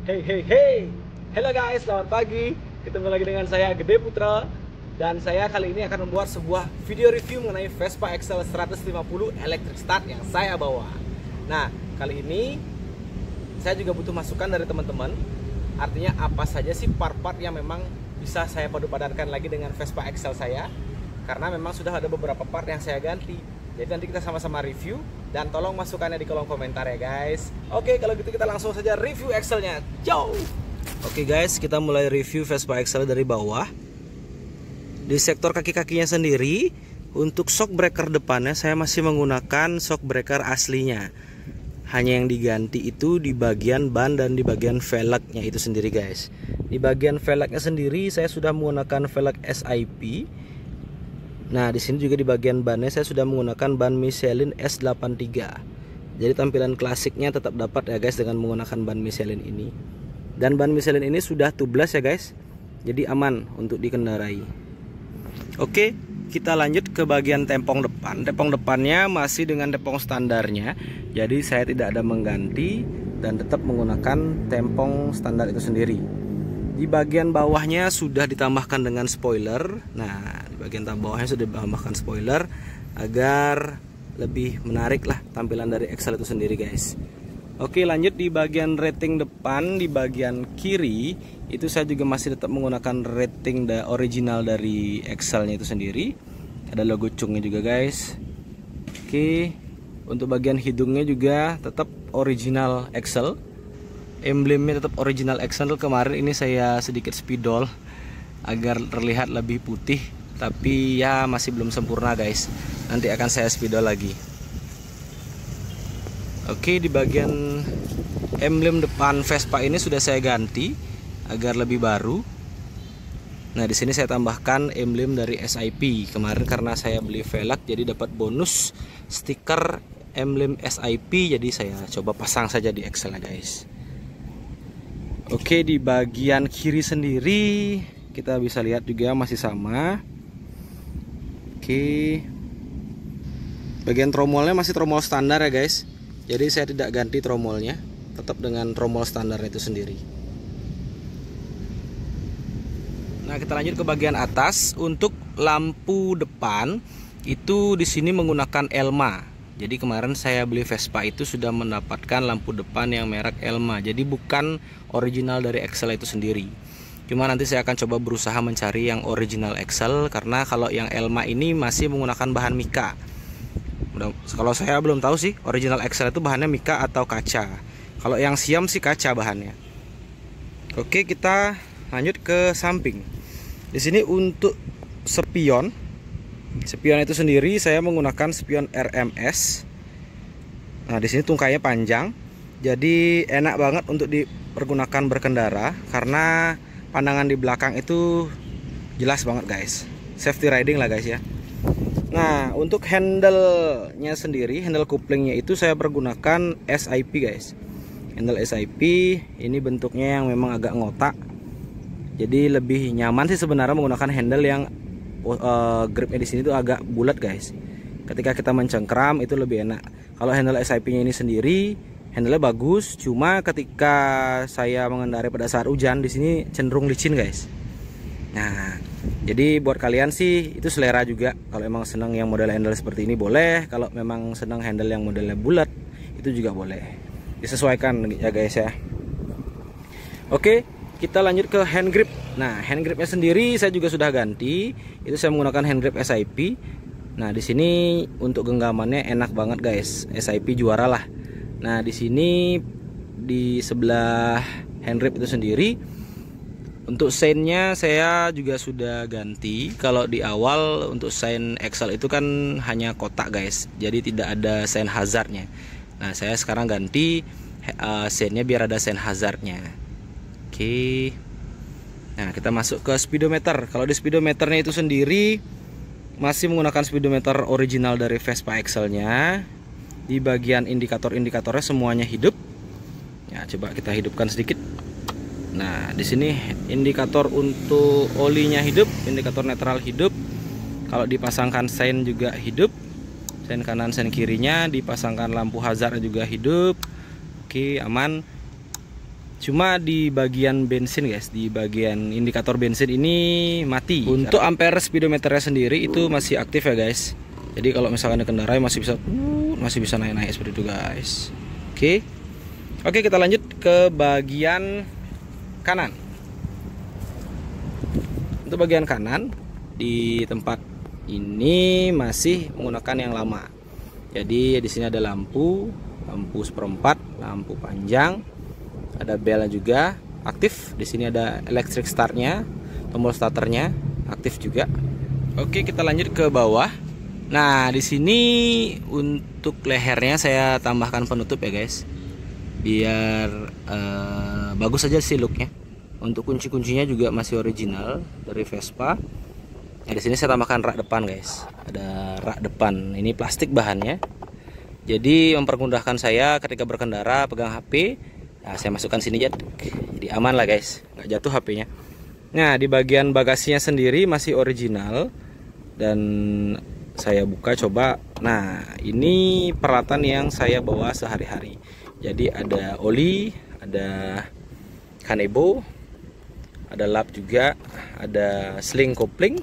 Hey hey hey. Hello guys, selamat pagi. Ketemu lagi dengan saya Gede Putra. Dan saya kali ini akan membuat sebuah video review mengenai Vespa XL 150 Electric Start yang saya bawa. Nah, kali ini saya juga butuh masukan dari teman-teman. Artinya apa saja sih part-part yang memang bisa saya padu-padankan lagi dengan Vespa XL saya. Karena memang sudah ada beberapa part yang saya ganti. Jadi nanti kita sama-sama review. Dan tolong masukannya di kolom komentar ya guys. Oke, kalau gitu kita langsung saja review XL-nya. Ciao. Oke guys, kita mulai review Vespa XL dari bawah. Di sektor kaki-kakinya sendiri, untuk shock breaker depannya saya masih menggunakan shock breaker aslinya. Hanya yang diganti itu di bagian ban dan di bagian velgnya itu sendiri guys. Di bagian velgnya sendiri saya sudah menggunakan velg SIP. Nah, di sini juga di bagian bannya saya sudah menggunakan ban Michelin S83. Jadi tampilan klasiknya tetap dapat ya guys dengan menggunakan ban Michelin ini. Dan ban Michelin ini sudah tubeless ya guys. Jadi aman untuk dikendarai. Oke, kita lanjut ke bagian tempong depan. Tempong depannya masih dengan tempong standarnya. Jadi saya tidak ada mengganti dan tetap menggunakan tempong standar itu sendiri. Di bagian bawahnya sudah ditambahkan dengan spoiler. Nah, di bagian bawahnya sudah ditambahkan spoiler agar lebih menarik lah tampilan dari XL itu sendiri guys. Oke, lanjut di bagian rating depan. Di bagian kiri itu saya juga masih tetap menggunakan rating original dari XL-nya itu sendiri. Ada logo cungnya juga guys. Oke, untuk bagian hidungnya juga tetap original XL. Emblemnya tetap original XL. Kemarin ini saya sedikit spidol agar terlihat lebih putih, tapi ya masih belum sempurna guys. Nanti akan saya spidol lagi. Oke, di bagian emblem depan Vespa ini sudah saya ganti agar lebih baru. Nah, di sini saya tambahkan emblem dari SIP. Kemarin karena saya beli velg jadi dapat bonus stiker emblem SIP, jadi saya coba pasang saja di XL guys. Oke, di bagian kiri sendiri kita bisa lihat juga masih sama. Oke, bagian tromolnya masih tromol standar ya guys. Jadi saya tidak ganti tromolnya, tetap dengan tromol standar itu sendiri. Nah, kita lanjut ke bagian atas. Untuk lampu depan itu di sini menggunakan Elma. Jadi kemarin saya beli Vespa itu sudah mendapatkan lampu depan yang merek Elma. Jadi bukan original dari XL itu sendiri. Cuma nanti saya akan coba berusaha mencari yang original XL, karena kalau yang Elma ini masih menggunakan bahan Mika. Kalau saya belum tahu sih original XL itu bahannya Mika atau kaca. Kalau yang Siam sih kaca bahannya. Oke, kita lanjut ke samping. Di sini untuk spion itu sendiri saya menggunakan spion RMS. Nah, di sini tungkainya panjang, jadi enak banget untuk dipergunakan berkendara karena pandangan di belakang itu jelas banget guys. Safety riding lah guys ya. Nah, untuk handle-nya sendiri, handle couplingnya itu saya pergunakan SIP guys. Handle SIP ini bentuknya yang memang agak ngotak. Jadi lebih nyaman sih sebenarnya menggunakan handle yang gripnya di sini tuh agak bulat guys. Ketika kita mencengkram itu lebih enak. Kalau handle SIP-nya ini sendiri, handle-nya bagus, cuma ketika saya mengendarai pada saat hujan di sini cenderung licin guys. Nah, jadi buat kalian sih itu selera juga. Kalau emang senang yang model handle seperti ini boleh. Kalau memang senang handle yang modelnya bulat itu juga boleh. Disesuaikan ya guys ya. Oke, kita lanjut ke hand grip. Nah, hand gripnya sendiri saya juga sudah ganti. Itu saya menggunakan hand grip SIP. Nah, di sini untuk genggamannya enak banget guys. SIP juara lah. Nah, di sini di sebelah hand grip itu sendiri untuk seinnya saya juga sudah ganti. Kalau di awal untuk sein XL itu kan hanya kotak guys, jadi tidak ada sein hazardnya. Nah, saya sekarang ganti seinnya biar ada sein hazardnya. Oke. Nah, kita masuk ke speedometer. Kalau di speedometernya itu sendiri masih menggunakan speedometer original dari Vespa XL-nya. Di bagian indikator-indikatornya semuanya hidup. Ya, coba kita hidupkan sedikit. Nah, di sini indikator untuk olinya hidup, indikator netral hidup. Kalau dipasangkan sein juga hidup. Sein kanan, sein kirinya, dipasangkan lampu hazard juga hidup. Oke, aman. Cuma di bagian bensin guys, di bagian indikator bensin ini mati. Untuk ampere speedometernya sendiri itu masih aktif ya guys. Jadi kalau misalkan dikendarai masih bisa naik-naik seperti itu guys. Oke, kita lanjut ke bagian kanan. Untuk bagian kanan di tempat ini masih menggunakan yang lama. Jadi di sini ada lampu seperempat, lampu panjang, ada bel juga aktif. Di sini ada electric startnya, tombol starternya aktif juga. Oke, kita lanjut ke bawah. Nah, di sini untuk lehernya saya tambahkan penutup ya guys, biar bagus aja sih looknya. Untuk kunci-kuncinya juga masih original dari Vespa. Nah, di sini saya tambahkan rak depan guys. Ada rak depan, ini plastik bahannya. Jadi mempermudahkan saya ketika berkendara pegang HP. Nah, saya masukkan sini aja, jadi aman lah guys, nggak jatuh HP-nya. Nah, di bagian bagasinya sendiri masih original dan saya buka coba. Nah, ini peralatan yang saya bawa sehari-hari. Jadi ada oli, ada kanebo, ada lap juga, ada sling kopling,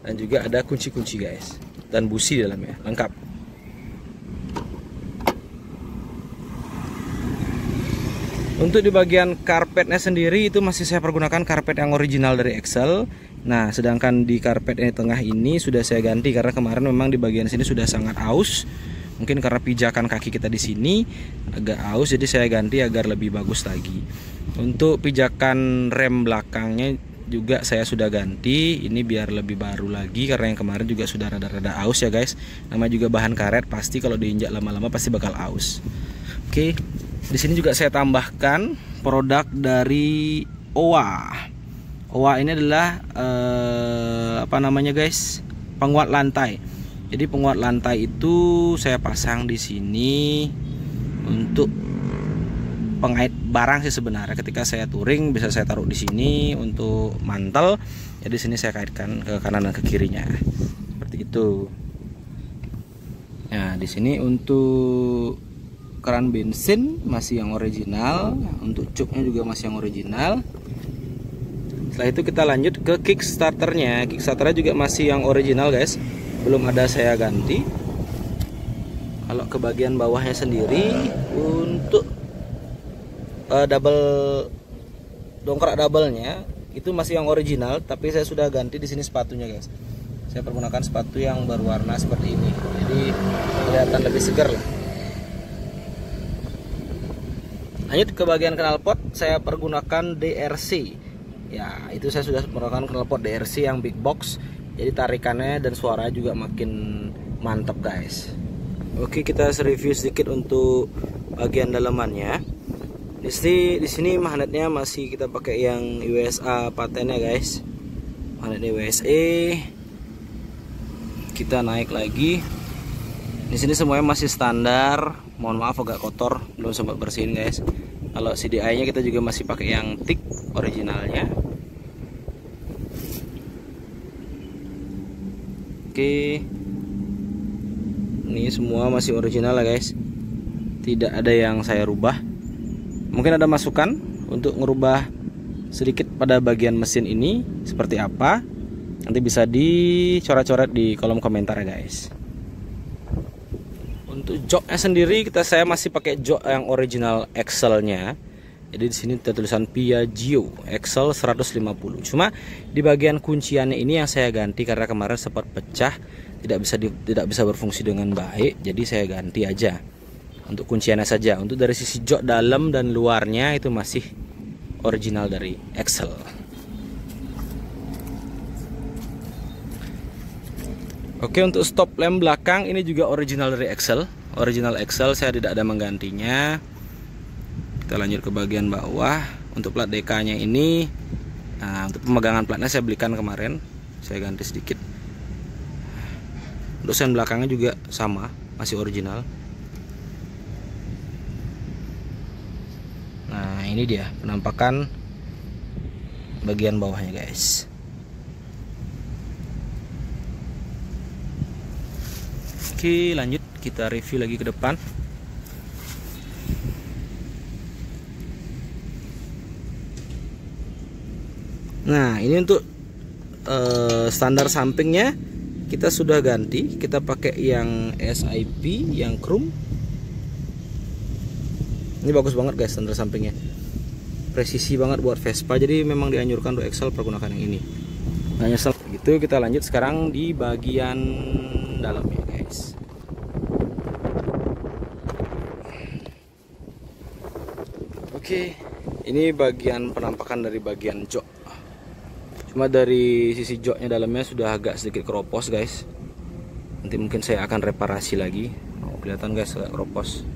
dan juga ada kunci-kunci guys, dan busi dalamnya lengkap. Untuk di bagian karpetnya sendiri itu masih saya pergunakan karpet yang original dari Excel. Nah, sedangkan di karpet yang di tengah ini sudah saya ganti karena kemarin memang di bagian sini sudah sangat aus. Mungkin karena pijakan kaki kita di sini agak aus, jadi saya ganti agar lebih bagus lagi. Untuk pijakan rem belakangnya juga saya sudah ganti. Ini biar lebih baru lagi karena yang kemarin juga sudah rada-rada aus ya guys. Nama juga bahan karet, pasti kalau diinjak lama-lama pasti bakal aus. Oke. Di sini juga saya tambahkan produk dari OWA. OWA ini adalah apa namanya guys? Penguat lantai. Jadi penguat lantai itu saya pasang di sini untuk pengait barang sih sebenarnya. Ketika saya touring bisa saya taruh di sini untuk mantel. Jadi sini saya kaitkan ke kanan dan ke kirinya. Seperti itu. Nah, di sini untuk keran bensin masih yang original, untuk cuknya juga masih yang original. Setelah itu kita lanjut ke kickstarternya. Kickstarternya juga masih yang original guys, belum ada saya ganti. Kalau ke bagian bawahnya sendiri untuk double dongkrak double-nya itu masih yang original, tapi saya sudah ganti di sini sepatunya guys. Saya pergunakan sepatu yang berwarna seperti ini, jadi kelihatan lebih segar lah. Lanjut ke bagian knalpot, saya pergunakan DRC. Ya, itu saya sudah menggunakan knalpot DRC yang big box. Jadi tarikannya dan suaranya juga makin mantap guys. Oke, kita review sedikit untuk bagian dalamannya. Di sini magnetnya masih kita pakai yang USA patennya guys. Magnetnya USA. Kita naik lagi. Di sini semuanya masih standar. Mohon maaf agak kotor, belum sempat bersihin guys. Kalau CDI-nya kita juga masih pakai yang TIG originalnya. Oke. Ini semua masih original lah guys. Tidak ada yang saya rubah. Mungkin ada masukan untuk ngerubah sedikit pada bagian mesin ini seperti apa. Nanti bisa dicoret-coret di kolom komentar ya guys. Untuk joknya sendiri saya masih pakai jok yang original Excel-nya. Jadi di sini ada tulisan Piaggio Excel 150. Cuma di bagian kunciannya ini yang saya ganti karena kemarin sempat pecah, tidak bisa berfungsi dengan baik. Jadi saya ganti aja. Untuk kunciannya saja. Untuk dari sisi jok dalam dan luarnya itu masih original dari Excel. Oke, untuk stop lamp belakang ini juga original dari Excel. Original Excel, saya tidak ada menggantinya. Kita lanjut ke bagian bawah. Untuk plat DK-nya ini, nah, untuk pemegangan platnya saya belikan kemarin, saya ganti sedikit. Untuk sen belakangnya juga sama, masih original. Nah, ini dia penampakan bagian bawahnya guys. Oke, lanjut kita review lagi ke depan. Nah, ini untuk standar sampingnya kita sudah ganti, kita pakai yang SIP yang chrome. Ini bagus banget guys, standar sampingnya presisi banget buat Vespa, jadi memang dianjurkan untuk Excel pergunakan yang ini. Nah, nyesel gitu. Kita lanjut sekarang di bagian dalamnya guys. Oke, ini bagian penampakan dari bagian jok. Cuma dari sisi joknya dalamnya sudah agak sedikit keropos guys. Nanti mungkin saya akan reparasi lagi. Oh, kelihatan guys, agak keropos.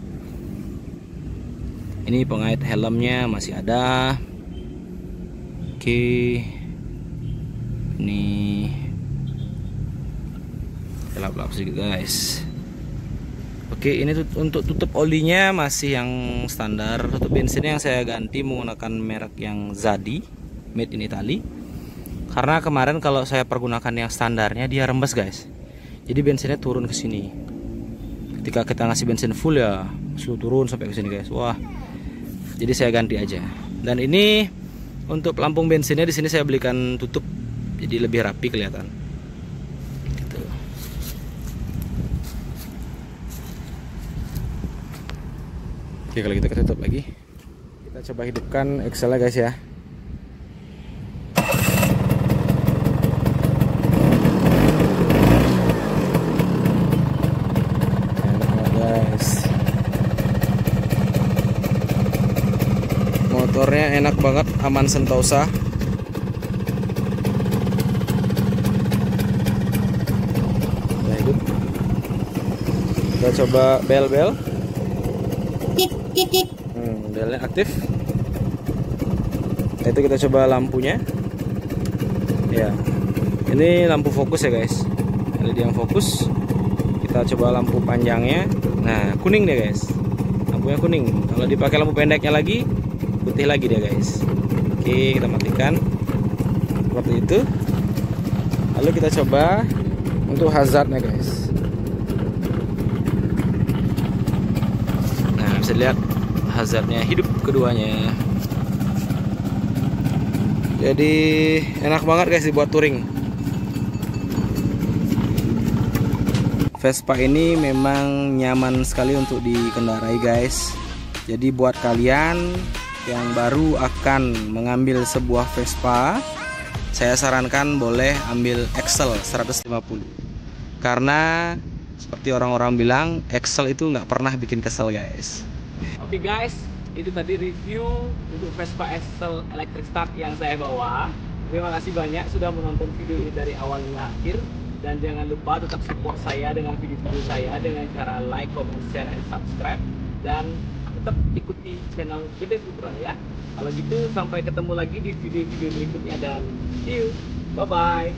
Ini pengait helmnya masih ada. Oke, ini gelap-gelap sedikit guys. Oke, ini untuk tutup olinya masih yang standar. Tutup bensinnya yang saya ganti menggunakan merek yang Zadi, made in Italy. Karena kemarin kalau saya pergunakan yang standarnya dia rembes guys. Jadi bensinnya turun ke sini. Ketika kita ngasih bensin full ya, langsung turun sampai ke sini guys. Wah. Jadi saya ganti aja. Dan ini untuk pelampung bensinnya di sini saya belikan tutup, jadi lebih rapi kelihatan. Gitu. Oke, kalau gitu kita tutup lagi. Kita coba hidupkan Excel guys ya. Motornya enak banget, aman sentosa. Nah, hidup. Kita coba bel-bel. Belnya aktif. Nah, itu kita coba lampunya. Ya, ini lampu fokus ya guys. LED yang fokus. Kita coba lampu panjangnya. Nah, kuning deh guys. Lampunya kuning. Kalau dipakai lampu pendeknya lagi, putih lagi dia guys. Oke, kita matikan seperti itu. Lalu kita coba untuk hazardnya guys. Nah, bisa lihat hazardnya hidup keduanya. Jadi enak banget guys dibuat touring. Vespa ini memang nyaman sekali untuk dikendarai guys. Jadi buat kalian yang baru akan mengambil sebuah Vespa, saya sarankan boleh ambil Excel 150. Karena seperti orang-orang bilang, Excel itu nggak pernah bikin kesel guys. Oke guys, itu tadi review untuk Vespa Excel Electric Start yang saya bawa. Terima kasih banyak sudah menonton video ini dari awal hingga akhir. Dan jangan lupa tetap support saya dengan video-video saya dengan cara like, comment, share, dan subscribe. Dan tetap ikuti channel Gede Putra ya. Kalau gitu sampai ketemu lagi di video-video berikutnya dan see you. Bye-bye.